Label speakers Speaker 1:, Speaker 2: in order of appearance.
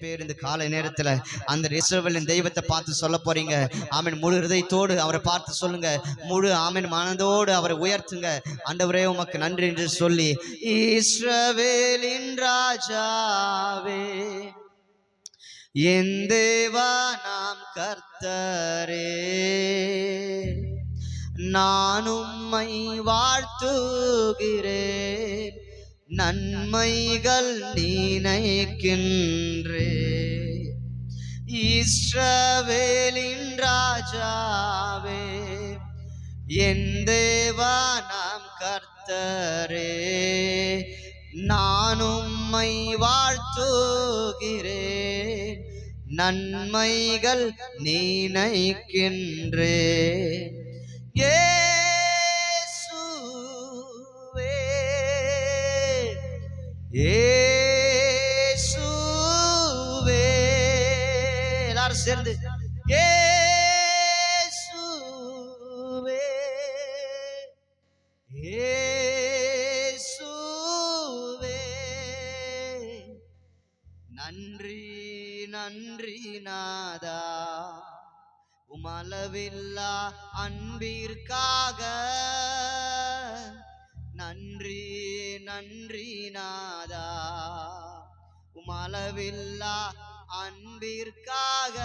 Speaker 1: பேர் இந்த காலை நேரத்துல அந்த இஸ்ரவேலின் தெய்வத்தை பார்த்து சொல்ல போறீங்க. ஆமென். முழு இதயத்தோடு அவரை பார்த்து சொல்லுங்க. முழு ஆமென் மனதோடு அவரை உயர்த்துங்க. ஆண்டவரே உமக்கு நன்றி என்று சொல்லி, இஸ்ரவேலின் ராஜாவே என் தேவா நாம் கர்த்தரே, நான் உம்மை வாழ்த்துகிறேன், நன்மைகள் நினைக்கின்றே. இஸ்ரவேலின் ராஜாவே என் தேவா நாம் கர்த்தரே, நான் உம்மை வாழ்த்துகிறேன், நன்மைகள் நினைக்கின்றேன். இயேசுவே இயேசுவே, எல்லாரும் சேர்ந்து இயேசுவே இயேசுவே, நன்றி நன்றி நாதா உமளவில்லா அன்பிற்காக, நன்றி நன்றி நாதா உமளவில்லா அன்பிற்காக,